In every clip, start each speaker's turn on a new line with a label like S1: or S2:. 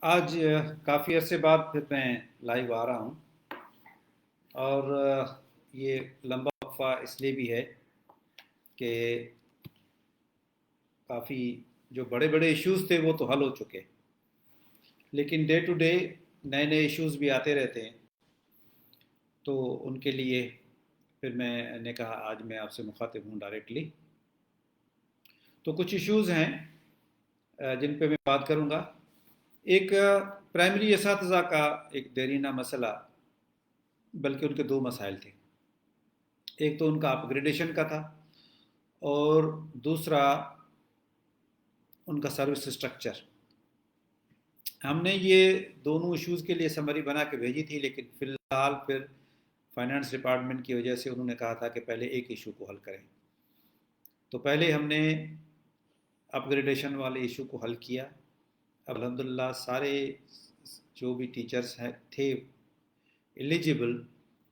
S1: آج کافی عرصے بعد پھر میں لائیو آ رہا ہوں اور یہ لمبا وقفہ اس لیے بھی ہے کہ کافی جو بڑے بڑے ایشوز تھے وہ تو حل ہو چکے، لیکن ڈے ٹو ڈے نئے نئے ایشوز بھی آتے رہتے ہیں، تو ان کے لیے پھر میں نے کہا آج میں آپ سے مخاطب ہوں ڈائریکٹلی۔ تو کچھ ایشوز ہیں جن پہ میں بات کروں گا۔ ایک پرائمری اساتذہ کا ایک دیرینہ مسئلہ، بلکہ ان کے دو مسائل تھے۔ ایک تو ان کا اپ گریڈیشن کا تھا، اور دوسرا ان کا سروس اسٹرکچر۔ ہم نے یہ دونوں ایشوز کے لیے سمری بنا کے بھیجی تھی، لیکن فی الحال پھر فائنانس ڈپارٹمنٹ کی وجہ سے انہوں نے کہا تھا کہ پہلے ایک ایشو کو حل کریں۔ تو پہلے ہم نے اپ گریڈیشن والے ایشو کو حل کیا۔ اب الحمدللہ سارے جو بھی ٹیچرس ہیں تھے ایلیجیبل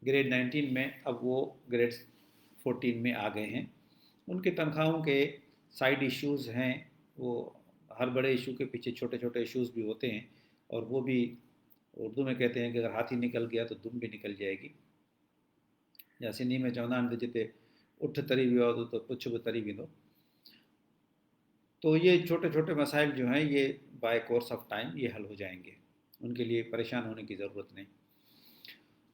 S1: گریڈ 19 میں، اب وہ گریڈ 14 میں آ گئے ہیں۔ ان کے تنخواہوں کے سائڈ ایشوز ہیں، وہ ہر بڑے ایشو کے پیچھے چھوٹے چھوٹے ایشوز بھی ہوتے ہیں، اور وہ بھی اردو میں کہتے ہیں کہ اگر ہاتھی نکل گیا تو دم بھی نکل جائے گی۔ یا سندھی میں چوندہ آहिनि جتے اٹھ تری ویو ہو تو پچھ بھی تری ویندو۔ تو یہ چھوٹے چھوٹے مسائل جو ہیں یہ بائی کورس آف ٹائم یہ حل ہو جائیں گے، ان کے لیے پریشان ہونے کی ضرورت نہیں۔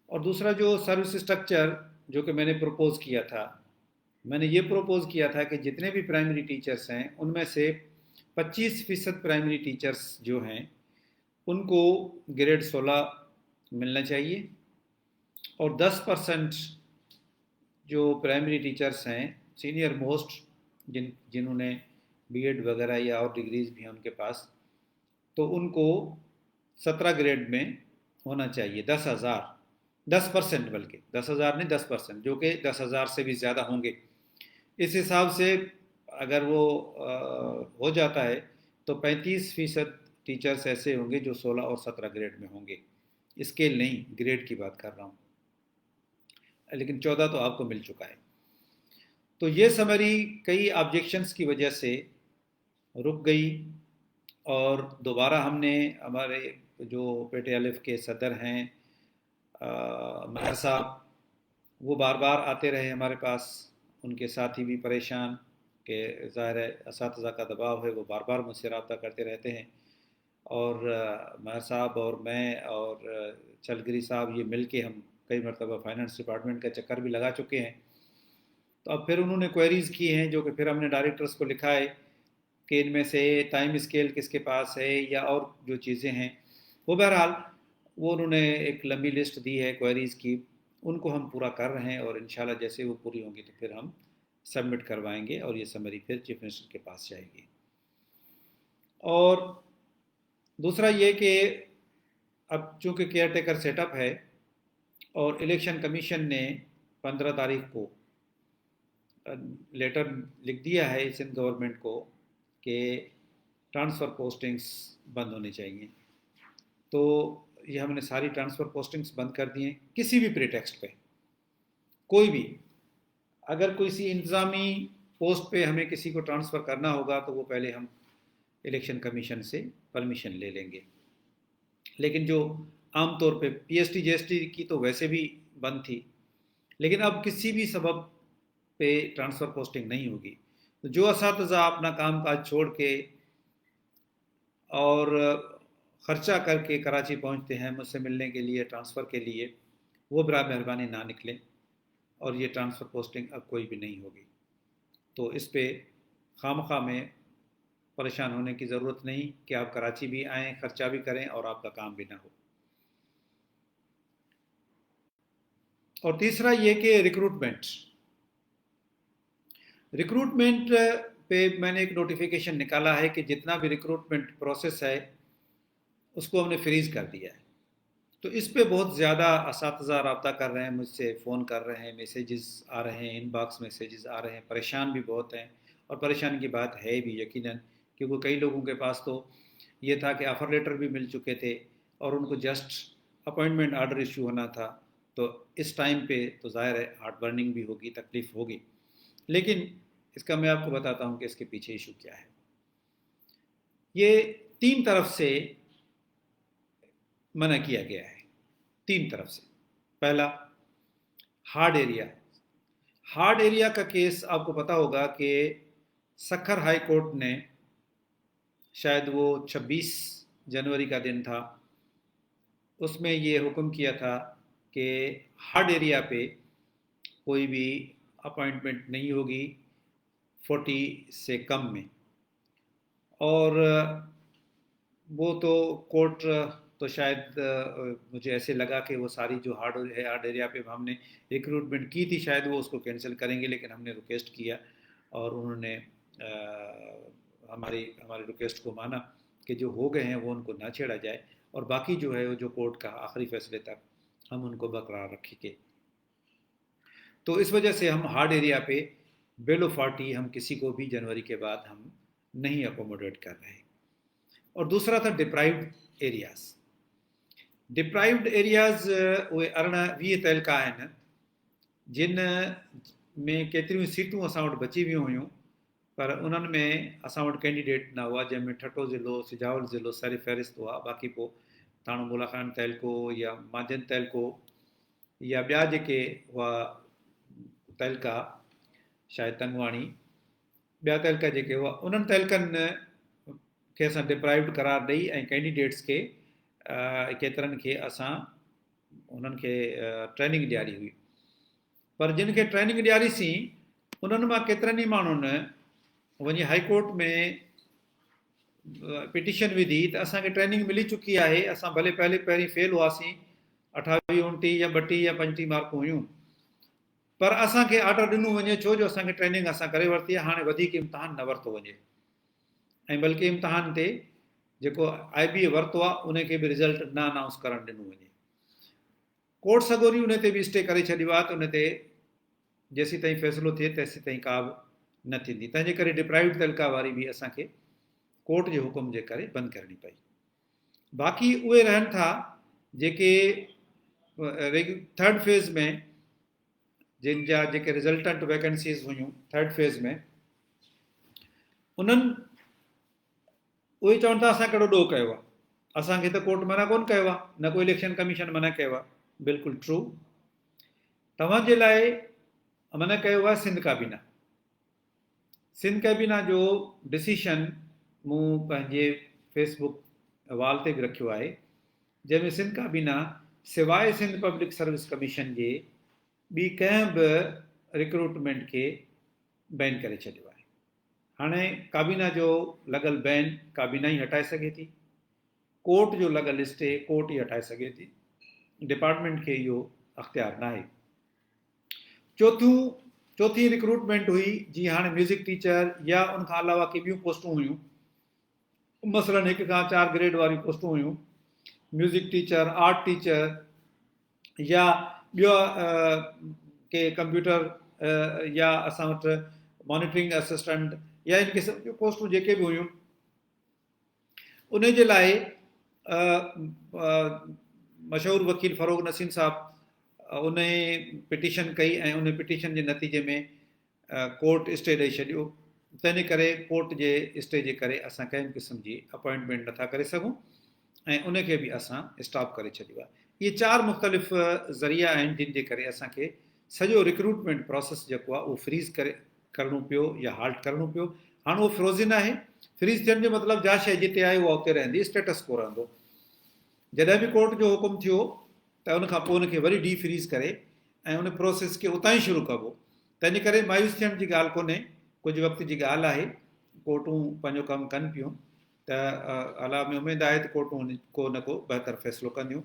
S1: اور دوسرا جو سروس اسٹرکچر جو کہ میں نے پروپوز کیا تھا، میں نے یہ پروپوز کیا تھا کہ جتنے بھی پرائمری ٹیچرس ہیں ان میں سے 25% پرائمری ٹیچرس جو ہیں ان کو گریڈ 16 ملنا چاہیے، اور 10% جو پرائمری ٹیچرس ہیں سینئر موسٹ جنہوں نے بی ایڈ وغیرہ یا اور ڈگریز بھی ہیں ان کے پاس، تو ان کو 17 گریڈ میں ہونا چاہیے۔ 10%، بلکہ 10,000 نہیں 10%، جو کہ 10,000 سے بھی زیادہ ہوں گے۔ اس حساب سے اگر وہ ہو جاتا ہے تو 35% ٹیچرس ایسے ہوں گے جو 16 اور 17 گریڈ میں ہوں گے۔ اسکیل نہیں، گریڈ کی بات کر رہا ہوں، لیکن 14 تو آپ کو مل چکا ہے۔ تو یہ سمری کئی آبجیکشنز کی وجہ سے رک گئی، اور دوبارہ ہم نے ہمارے جو پیٹے الف کے صدر ہیں مہر صاحب، وہ بار بار آتے رہے ہمارے پاس، ان کے ساتھی بھی پریشان کہ ظاہر ہے اساتذہ کا دباؤ ہے، وہ بار بار مجھ سے رابطہ کرتے رہتے ہیں، اور مہر صاحب اور میں اور چلگری صاحب یہ مل کے ہم کئی مرتبہ فائنانس ڈپارٹمنٹ کا چکر بھی لگا چکے ہیں۔ تو اب پھر انہوں نے کوئریز کی ہیں جو کہ پھر ہم نے ڈائریکٹرز کو لکھا ہے کہ ان میں سے ٹائم اسکیل کس کے پاس ہے یا اور جو چیزیں ہیں، وہ بہرحال وہ انہوں نے ایک لمبی لسٹ دی ہے کوئریز کی، ان کو ہم پورا کر رہے ہیں، اور انشاءاللہ جیسے وہ پوری ہوں گی تو پھر ہم سبمٹ کروائیں گے، اور یہ سمری پھر چیف منسٹر کے پاس جائے گی۔ اور دوسرا یہ کہ اب چونکہ کیئر ٹیکر سیٹ اپ ہے، اور الیکشن کمیشن نے 15 تاریخ کو لیٹر لکھ دیا ہے سندھ گورنمنٹ کو کہ ٹرانسفر پوسٹنگز بند ہونی چاہیے، تو یہ ہم نے ساری ٹرانسفر پوسٹنگز بند کر دی ہیں کسی بھی پریٹیکسٹ پہ۔ کوئی بھی اگر کسی انتظامی پوسٹ پہ ہمیں کسی کو ٹرانسفر کرنا ہوگا تو وہ پہلے ہم الیکشن کمیشن سے پرمیشن لے لیں گے، لیکن جو عام طور پہ P S T G S T کی تو ویسے بھی بند تھی، لیکن اب کسی بھی سبب پہ ٹرانسفر پوسٹنگ نہیں ہوگی۔ تو جو اساتذہ اپنا کام کاج چھوڑ کے اور خرچہ کر کے کراچی پہنچتے ہیں مجھ سے ملنے کے لیے ٹرانسفر کے لیے، وہ برائے مہربانی نہ نکلیں، اور یہ ٹرانسفر پوسٹنگ اب کوئی بھی نہیں ہوگی۔ تو اس پہ خواہ میں پریشان ہونے کی ضرورت نہیں کہ آپ کراچی بھی آئیں، خرچہ بھی کریں اور آپ کا کام بھی نہ ہو۔ اور تیسرا یہ کہ ریکروٹمنٹ پہ میں نے ایک نوٹیفیکیشن نکالا ہے کہ جتنا بھی ریکروٹمنٹ پروسیس ہے اس کو ہم نے فریز کر دیا ہے۔ تو اس پہ بہت زیادہ اساتذہ رابطہ کر رہے ہیں مجھ سے، فون کر رہے ہیں، میسیجز آ رہے ہیں، ان باکس میسیجز آ رہے ہیں، پریشان بھی بہت ہیں، اور پریشانی کی بات ہے بھی یقیناً، کیونکہ کئی لوگوں کے پاس تو یہ تھا کہ آفر لیٹر بھی مل چکے تھے اور ان کو جسٹ اپوائنٹمنٹ آرڈر ایشو ہونا تھا۔ تو اس ٹائم پہ تو ظاہر ہے ہارڈ برننگ بھی ہوگی، تکلیف ہوگی، لیکن اس کا میں آپ کو بتاتا ہوں کہ اس کے پیچھے ایشو کیا ہے۔ یہ 3 طرف سے मना किया गया है 3 तरफ से। पहला, हार्ड एरिया। हार्ड एरिया का केस आपको पता होगा कि सखर हाई कोर्ट ने, शायद वो 26 जनवरी का दिन था, उसमें ये हुक्म किया था कि हार्ड एरिया पे कोई भी अपॉइंटमेंट नहीं होगी 40 से कम में। और वो तो कोर्ट तो शायद मुझे ऐसे लगा कि वो सारी जो हार्ड एरिया पे हमने रिक्रूटमेंट की थी शायद वो उसको कैंसिल करेंगे, लेकिन हमने रिक्वेस्ट किया और उन्होंने हमारी रिक्वेस्ट को माना कि जो हो गए हैं वो उनको ना छेड़ा जाए, और बाकी जो है वो जो कोर्ट का आखिरी फैसले तक हम उनको बरकरार रखेंगे। तो इस वजह से हम हार्ड एरिया पे बेलो 40 हम किसी को भी जनवरी के बाद हम नहीं अकोमोडेट कर रहे। और दूसरा था डिप्राइव्ड एरियाज़। डिप्राइव्ड एरियाज़ उहे 20 तहलका आहिनि जिन में केतिरियूं सीटूं असां वटि बची वियूं हुयूं, पर उन्हनि में असां वटि कैंडिडेट न हुआ, जंहिंमें ठठो ज़िलो, सिजावल ज़िलो सर फ़हिरिस्त हुआ। बाक़ी पोइ थाणो मुला खान तहलको या माजन तहलको या ॿिया जेके हुआ तहलका, शायद तंगवाणी, ॿिया तहलका जेके हुआ, उन्हनि तहलकनि खे असां डिप्राइव्ड करार ॾेई ऐं कैंडिडेट्स खे केतिरनि खे असां उन्हनि खे ट्रेनिंग ॾियारी हुई। पर जिन खे ट्रेनिंग ॾियारीसीं उन्हनि मां केतिरनि ई माण्हुनि वञी हाई कोर्ट में पिटिशन विधी त असांखे ट्रेनिंग मिली चुकी आहे, असां भले पहिरीं फेल हुआसीं, 28, 29 या 32 या 35 मार्कूं हुयूं, पर असांखे ऑर्डर ॾिनो वञे छो जो असांखे ट्रेनिंग असां करे वरिती आहे, हाणे वधीक इम्तिहान न वरितो वञे, ऐं बल्कि इम्तिहान ते जेको IBA वरितो आहे उनखे बि रिज़ल्ट न अनाउंस करणु ॾिनो वञे। कोर्ट सॻोरी उन ते बि स्टे करे छॾियो आहे त उन ते जेसीं ताईं फ़ैसिलो थिए तेसीं ताईं का बि न थींदी। तंहिंजे करे डिप्राइव्ड तहलका वारी बि असांखे कोर्ट जे हुकुम जे करे बंदि करणी पई। बाक़ी उहे रहनि था जेके थर्ड फेज़ में, जिन जा जेके रिज़ल्टेंट वैकेंसीज़ हुयूं थर्ड फेज़ में, उन्हनि उहे चवनि था असां कहिड़ो ॾोह कयो आहे, असांखे त कोर्ट मना कोन कयो आहे, न को इलेक्शन कमीशन मना कयो आहे। बिल्कुलु ट्रू। तव्हांजे लाइ मना कयो आहे सिंध काबीना। सिंध कैबिना जो डिसीशन मूं पंहिंजे फेसबुक वाल ते बि रखियो आहे, जंहिंमें सिंध काबीना सवाइ सिंध पब्लिक सर्विस कमीशन जे ॿी कंहिं बि रिक्रूटमेंट खे बैन करे छॾियो आहे। हाणे काबीना जो लॻल बैन काबीना ई हटाए सघे थी, कोर्ट जो लॻल स्टे कोर्ट ई हटाए सघे थी, डिपार्टमेंट खे इहो अख़्तियार न आहे। चौथी रिक्रूटमेंट हुई जीअं हाणे म्यूज़िक टीचर या उनखां अलावा के ॿियूं पोस्टूं हुयूं, मसलन 1 खां 4 ग्रेड वारियूं पोस्टूं हुयूं, म्यूज़िक टीचर, आर्ट टीचर या ॿियो के कंप्यूटर या असां वटि मॉनिटरिंग असिस्टेंट या इन क़िस्म जूं पोस्टूं जेके बि हुयूं, उन जे लाइ मशहूरु वकील फ़रोग़ नसीम साहब उन पिटिशन कई ऐं उन पिटिशन जे नतीजे में कोर्ट स्टे ॾेई छॾियो। तंहिंजे करे कोर्ट जे स्टे जे करे असां कंहिं बि क़िस्म जी अपॉइंटमेंट नथा करे सघूं ऐं उनखे बि असां स्टॉप करे छॾियो आहे। इहे 4 मुख़्तलिफ़ ज़रिया आहिनि जिन जे करे असांखे सॼो रिक्रूटमेंट प्रोसेस जेको आहे उहो फ्रीज़ करे करिणो पियो या हाल्ट करिणो पियो। हाणे उहो फ्रोज़न आहे। फ्रीज़ थियण जो मतिलबु जा शइ जिते आहे उहा उते रहंदी, स्टेटस को रहंदो। जॾहिं बि कोर्ट जो हुकुम थियो त उनखां पोइ उनखे वरी डी फ्रीज़ करे ऐं उन प्रोसेस खे उतां ई शुरू कबो। तंहिंजे करे मायूस थियण जी ॻाल्हि कोन्हे, कुझु वक़्त जी ॻाल्हि आहे, कोर्टूं पंहिंजो कमु कनि पियूं, त अला में उमेदु आहे त कोर्टूं को न को बहितर फ़ैसिलो कंदियूं।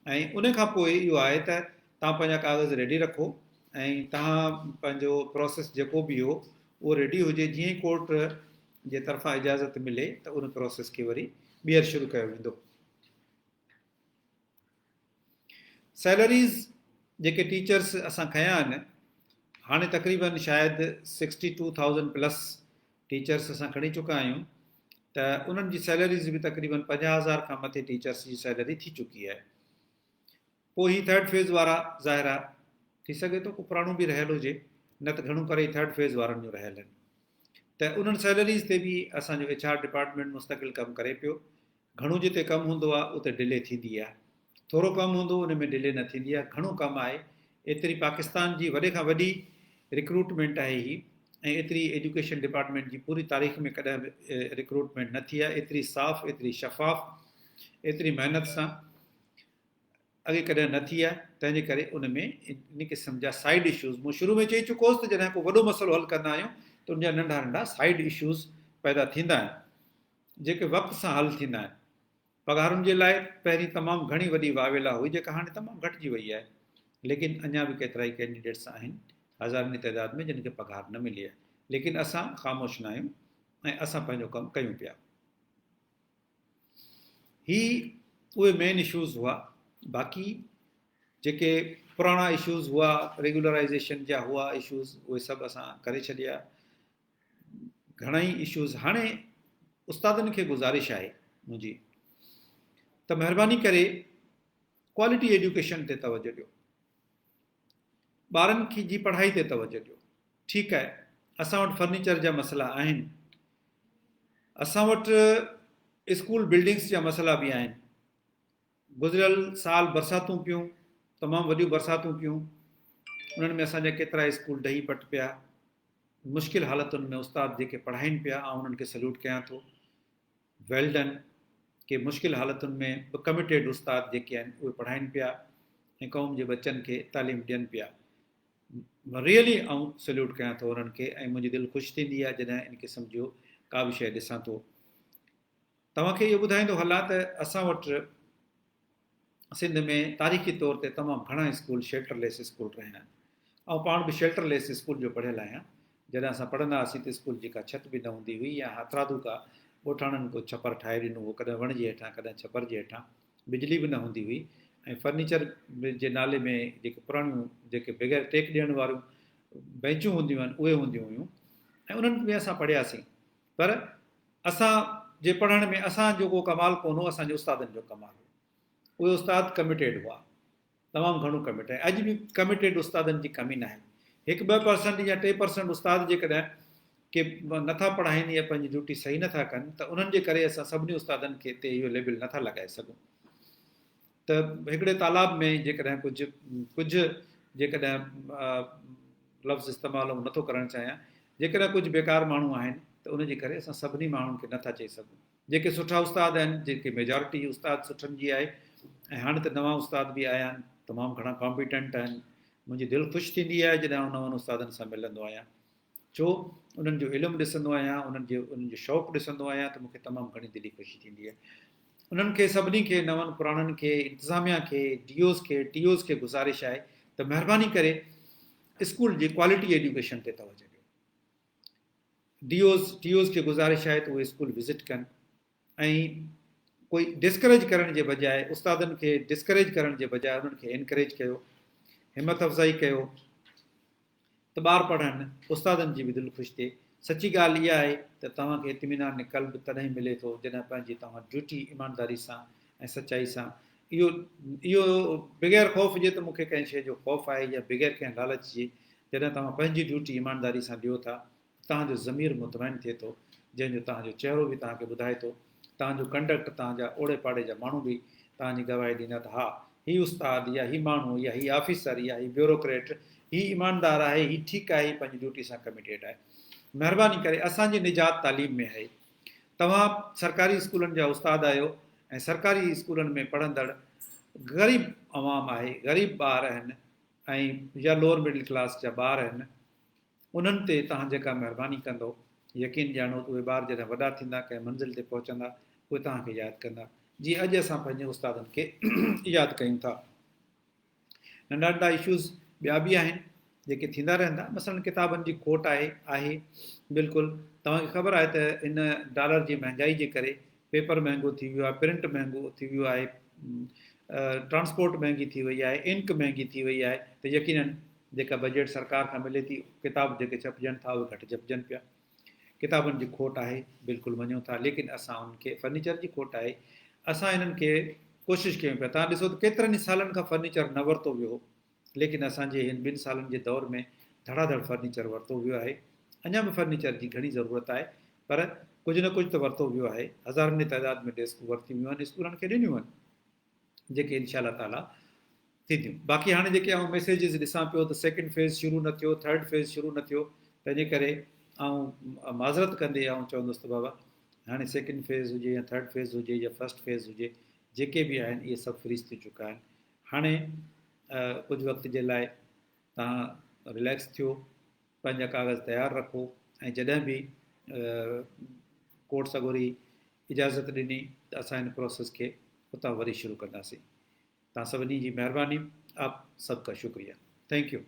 S1: ऐं उन खां पोइ इहो आहे त तव्हां पंहिंजा कागज़ रेडी रखो ऐं तव्हां पंहिंजो प्रोसेस जेको बि हो उहो रेडी हुजे। जीअं ई कोर्ट जे तरफ़ां इजाज़त मिले त उन प्रोसेस खे वरी ॿीहर शुरू कयो वेंदो। सैलरीज़ जेके टीचर्स असां खयां आहिनि, हाणे तक़रीबन शायदि 62,000 प्लस टीचर्स असां खणी चुका आहियूं, त उन्हनि जी सैलरीज़ बि तक़रीबन 50,000 खां मथे टीचर्स जी सैलरी थी चुकी आहे। पोइ ही थर्ड फेज़ वारा ज़ाहिर आहे, थी सघे थो को पुराणो बि रहियल हुजे, न त घणो करे थर्ड फेज़ वारनि जो रहियल आहिनि। त उन्हनि सैलरीज़ ते बि असांजो HR डिपार्टमेंट मुस्तक़िल कमु करे पियो घणो जिते कमु हूंदो आहे उते डिले थींदी आहे, थोरो कमु हूंदो उन में डिले न थींदी आहे, घणो कमु आहे एतिरी पाकिस्तान जी वॾे खां वॾी रिक्रूटमेंट आहे ही, ऐं एतिरी एजुकेशन डिपार्टमेंट जी पूरी तारीख़ में कॾहिं बि रिक्रूटमेंट न थी आहे, एतिरी साफ़, एतिरी शफ़ाफ़, एतिरी महिनत सां अॻे कॾहिं न थी आहे। तंहिंजे करे उन में इन क़िस्म जा साइड इशूज़, मूं शुरू में चई चुको हुउसि त जॾहिं को वॾो मसइलो हल कंदा आहियूं त उनजा नंढा नंढा साइड इशूज़ पैदा थींदा आहिनि जेके वक़्त सां हल थींदा आहिनि। पघारुनि जे लाइ पहिरीं तमामु घणी वॾी वावेला हुई जेका हाणे तमामु घटिजी वई आहे, लेकिन अञा बि केतिरा ई कैंडिडेट्स आहिनि हज़ारनि जी तइदाद में जिन खे पघार न मिली आहे, लेकिन असां ख़ामोश न आहियूं ऐं असां पंहिंजो कमु कयूं पिया। ही उहे मेन इशूज़ हुआ। बाक़ी जेके पुराणा इशूज़ हुआ, रेगुलराइज़ेशन जा हुआ इशूज़, उहे सभु असां करे छॾिया। घणेई इशूज़ हाणे उस्तादनि खे गुज़ारिश आहे मुंहिंजी त महिरबानी करे क्वालिटी एजुकेशन ते तवजो ॾियो, ॿारनि की जी पढ़ाई ते तवजो ॾियो। ठीकु आहे, असां वटि फर्नीचर जा मसइला आहिनि, असां वटि स्कूल बिल्डिंग्स जा मसइला बि आहिनि। गुज़िरियल साल बरसातूं पियूं, तमामु वॾियूं बरसातूं पियूं, उन्हनि में असांजा केतिरा स्कूल डही पट पिया, मुश्किल हालतुनि में उस्ताद जेके पढ़ाइनि पिया, ऐं उन्हनि खे सल्यूट कयां थो, वेल डन, के मुश्किल हालतुनि में कमिटेड उस्ताद जेके आहिनि उहे पढ़ाइनि पिया ऐं क़ौम जे बच्चनि खे तालीम ॾियनि पिया। रियली आउं सल्यूट कयां थो उन्हनि खे, ऐं मुंहिंजी दिलि ख़ुशि थींदी आहे जॾहिं इन क़िस्म जो का बि शइ ॾिसां थो। तव्हांखे इहो ॿुधाईंदो हलां त असां वटि सिंध में तारीख़ी तौर ते तमामु घणा स्कूल शेल्टरलेस स्कूल रहिया आहिनि, ऐं पाण बि शेल्टरलेस स्कूल जो पढ़ियल आहियां। जॾहिं असां पढ़ंदा हुआसीं त स्कूल जी का छित बि न हूंदी हुई, या हथरादू का ॻोठाणनि को छपर ठाहे ॾिनो हो, कॾहिं वण जे हेठां कॾहिं छपर जे हेठां, बिजली बि न हूंदी हुई, ऐं फर्नीचर जे नाले में जेके पुराणियूं जेके बग़ैर टेक ॾियण वारियूं बेंचूं हूंदियूं आहिनि उहे हूंदियूं हुयूं, ऐं उन्हनि में असां पढ़ियासीं। पर असां जे पढ़ण में असांजो को कमाल कोन हो, असांजे उस्तादनि जो कमाल हो। उहे उस्ताद कमिटेड हुआ, तमामु घणो कमिटेड, अॼु बि कमिटेड उस्तादनि जी कमी न आहे। 1-2% या 3% उस्ताद जेकॾहिं के नथा पढ़ाइनि या पंहिंजी ड्यूटी सही नथा कनि त उन्हनि जे करे असां सभिनी उस्तादनि खे ते इहो लेबल नथा लॻाए सघूं। त हिकिड़े तालाब में जेकॾहिं कुझु जेकॾहिं लफ़्ज़ इस्तेमालु नथो करणु चाहियां, जेकॾहिं कुझु बेकार माण्हू आहिनि त उनजे करे असां सभिनी माण्हुनि खे नथा चई सघूं। जेके सुठा उस्ताद आहिनि, जेके मेजॉरिटी उस्ताद सुठनि जी आहे, ऐं हाणे त नवां उस्ताद बि आया आहिनि, तमामु घणा कॉम्पिटेंट आहिनि। मुंहिंजी दिलि ख़ुशि थींदी आहे जॾहिं आउं नवनि उस्तादनि सां मिलंदो आहियां, छो उन्हनि जो इल्मु ॾिसंदो आहियां, उन्हनि जो शौक़ु ॾिसंदो आहियां त मूंखे तमामु घणी दिली ख़ुशी थींदी आहे। उन्हनि खे सभिनी खे, नवनि पुराणनि खे, इंतिज़ामिया खे, टीओज़ खे गुज़ारिश आहे त महिरबानी करे स्कूल जी क्वालिटी एजुकेशन ते तवजो ॾियो। टीओज़ खे गुज़ारिश आहे त उहे स्कूल विज़िट कनि, ऐं कोई डिस्करेज करण जे बजाए, उस्तादनि खे डिस्करेज करण जे बजाए उन्हनि खे एनकरेज कयो, हिमत अफ़ज़ाई कयो त ॿार पढ़नि, उस्तादनि जी बि दिलि ख़ुशि थिए। सची ॻाल्हि इहा आहे त तव्हांखे इत्मीनान क़ल्ब तॾहिं मिले थो जॾहिं पंहिंजी तव्हां ड्यूटी ईमानदारी सां ऐं सचाई सां, इहो बग़ैर ख़ौफ़ जे त मूंखे कंहिं शइ जो ख़ौफ़ आहे, या बग़ैर कंहिं लालच जे, जॾहिं तव्हां पंहिंजी ड्यूटी ईमानदारी सां ॾियो था, तव्हांजो ज़मीर मुतमइन थिए थो, जंहिंजो तव्हांजो चहिरो बि तव्हांखे ॿुधाए थो, तव्हांजो कंडक्ट, तव्हांजा ओड़े पाड़े जा माण्हू बि तव्हांजी गवाही ॾींदा त हा, ही उस्ताद या ही माण्हू या ही ऑफिसर या ही ब्यूरोक्रेट, ही ईमानदार आहे, ही ठीकु आहे, ही पंहिंजी ड्यूटी सां कमिटेड आहे। महिरबानी करे असांजी निजात तालीम में आहे। तव्हां सरकारी स्कूलनि जा उस्ताद आहियो, ऐं सरकारी स्कूलनि में पढ़ंदड़ ग़रीब अवाम आहे, ग़रीब ॿार आहिनि, ऐं या लोअर मिडिल क्लास जा ॿार आहिनि, उन्हनि ते तव्हां जेका महिरबानी कंदो, यकीन ॼाणो त उहे ॿार जॾहिं वॾा थींदा, कंहिं मंज़िल ते पहुचंदा, उहे तव्हांखे यादि कंदा, जीअं अॼु असां पंहिंजे उस्तादनि खे यादि कयूं था। नंढा नंढा इशूज़ ॿिया बि आहिनि जेके थींदा रहंदा, मसइलन किताबनि जी खोट आहे बिल्कुलु। तव्हांखे ख़बर आहे त इन डॉलर जी महांगाई जे करे पेपर महांगो थी वियो आहे, प्रिंट महांगो थी वियो आहे, ट्रांसपोर्ट महांगी थी वई आहे, इंक महांगी थी वई आहे, त यकीननि जेका बजट सरकार खां मिले थी, किताब जेके छपजनि था उहे घटि छपजनि पिया। किताबनि जी खोट आहे, बिल्कुलु मञूं था, लेकिन असां उनखे, फर्नीचर जी खोट आहे, असां इन्हनि खे कोशिशि कयूं पिया। तव्हां ॾिसो त केतिरनि ई सालनि खां फर्नीचर न वरितो वियो, लेकिन असांजे हिन 2 सालनि जे दौर में धड़ाधड़ फर्नीचर वरितो वियो आहे। अञा बि फर्नीचर जी घणी ज़रूरत आहे, पर कुझु न कुझु त वरितो वियो आहे, हज़ारनि जी तइदाद में डेस्कूं वरितियूं वियूं आहिनि, स्कूलनि खे ॾिनियूं आहिनि, जेके इनशा ताला थींदियूं। बाक़ी हाणे जेके आउं मैसेजिस ॾिसां पियो त सेकेंड फेज़ शुरू न थियो, थर्ड फेज़ शुरू न थियो, तंहिंजे करे आउं माज़रत कंदे आउं चवंदुसि त बाबा हाणे सेकेंड फेज़ हुजे या थर्ड फेज़ हुजे या फर्स्ट फेज़ हुजे, जेके बि आहिनि इहे सभु फ्रीज़ थी चुका आहिनि। हाणे कुझु वक़्त जे लाइ तव्हां रिलैक्स थियो, पंहिंजा कागज़ तयारु रखो, ऐं जॾहिं बि कोर्ट सॻोरी इजाज़त ॾिनी त असां हिन प्रोसेस खे उतां वरी शुरू कंदासीं। तव्हां सभिनी जी महिरबानी, आप सबका शुक्रिया, थैंक यू।